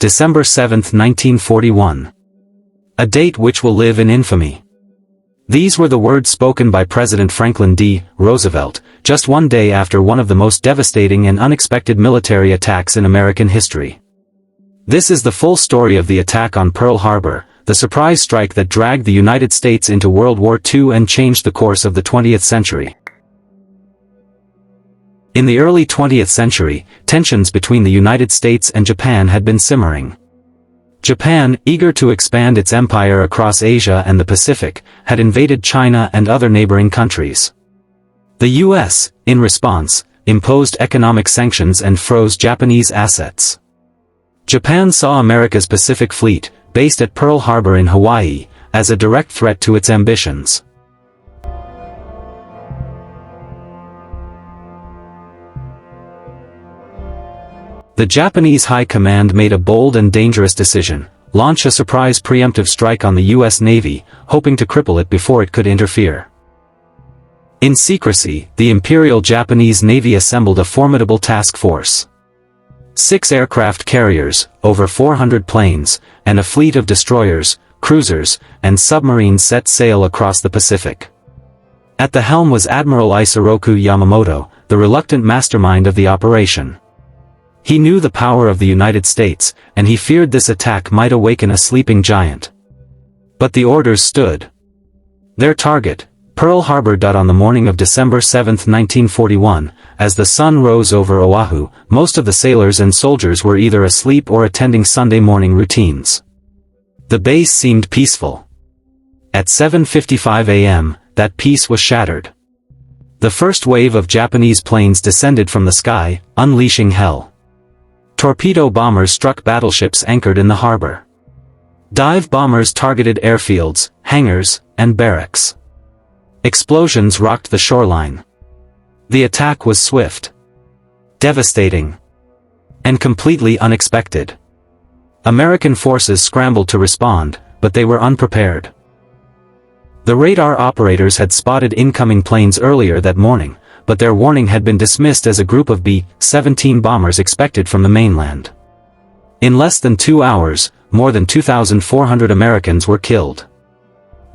December 7, 1941. A date which will live in infamy. These were the words spoken by President Franklin D. Roosevelt, just one day after one of the most devastating and unexpected military attacks in American history. This is the full story of the attack on Pearl Harbor, the surprise strike that dragged the United States into World War II and changed the course of the 20th century. In the early 20th century, tensions between the United States and Japan had been simmering. Japan, eager to expand its empire across Asia and the Pacific, had invaded China and other neighboring countries. The U.S., in response, imposed economic sanctions and froze Japanese assets. Japan saw America's Pacific Fleet, based at Pearl Harbor in Hawaii, as a direct threat to its ambitions. The Japanese High Command made a bold and dangerous decision: launch a surprise preemptive strike on the U.S. Navy, hoping to cripple it before it could interfere. In secrecy, the Imperial Japanese Navy assembled a formidable task force. 6 aircraft carriers, over 400 planes, and a fleet of destroyers, cruisers, and submarines set sail across the Pacific. At the helm was Admiral Isoroku Yamamoto, the reluctant mastermind of the operation. He knew the power of the United States, and he feared this attack might awaken a sleeping giant. But the orders stood. Their target, Pearl Harbor. On the morning of December 7, 1941, as the sun rose over Oahu, most of the sailors and soldiers were either asleep or attending Sunday morning routines. The base seemed peaceful. At 7:55 a.m., that peace was shattered. The first wave of Japanese planes descended from the sky, unleashing hell. Torpedo bombers struck battleships anchored in the harbor. Dive bombers targeted airfields, hangars, and barracks. Explosions rocked the shoreline. The attack was swift, devastating, and completely unexpected. American forces scrambled to respond, but they were unprepared. The radar operators had spotted incoming planes earlier that morning, but their warning had been dismissed as a group of B-17 bombers expected from the mainland. In less than 2 hours, more than 2,400 Americans were killed.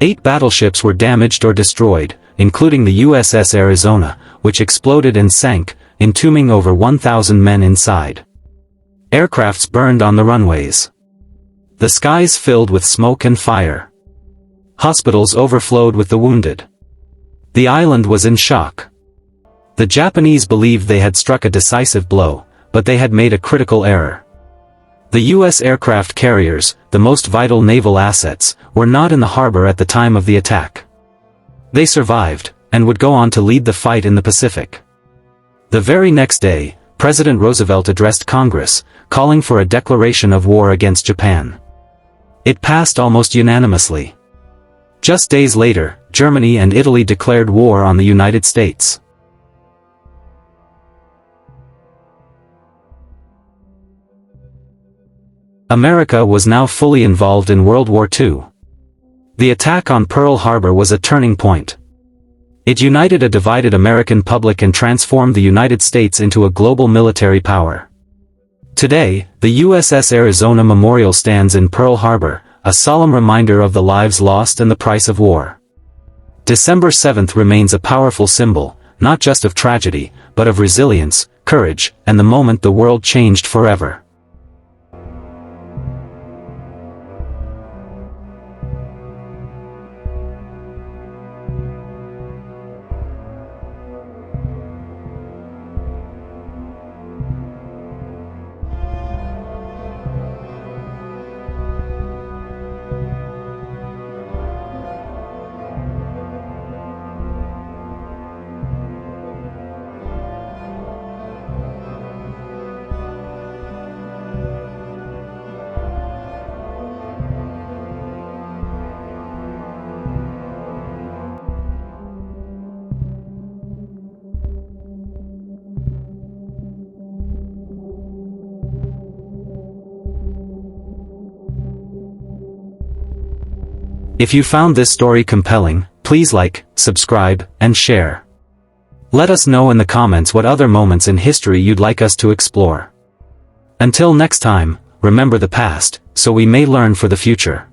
8 battleships were damaged or destroyed, including the USS Arizona, which exploded and sank, entombing over 1,000 men inside. Aircrafts burned on the runways. The skies filled with smoke and fire. Hospitals overflowed with the wounded. The island was in shock. The Japanese believed they had struck a decisive blow, but they had made a critical error. The U.S. aircraft carriers, the most vital naval assets, were not in the harbor at the time of the attack. They survived, and would go on to lead the fight in the Pacific. The very next day, President Roosevelt addressed Congress, calling for a declaration of war against Japan. It passed almost unanimously. Just days later, Germany and Italy declared war on the United States. America was now fully involved in World War II. The attack on Pearl Harbor was a turning point. It united a divided American public and transformed the United States into a global military power. Today, the USS Arizona Memorial stands in Pearl Harbor, a solemn reminder of the lives lost and the price of war. December 7th remains a powerful symbol, not just of tragedy, but of resilience, courage, and the moment the world changed forever. If you found this story compelling, please like, subscribe, and share. Let us know in the comments what other moments in history you'd like us to explore. Until next time, remember the past, so we may learn for the future.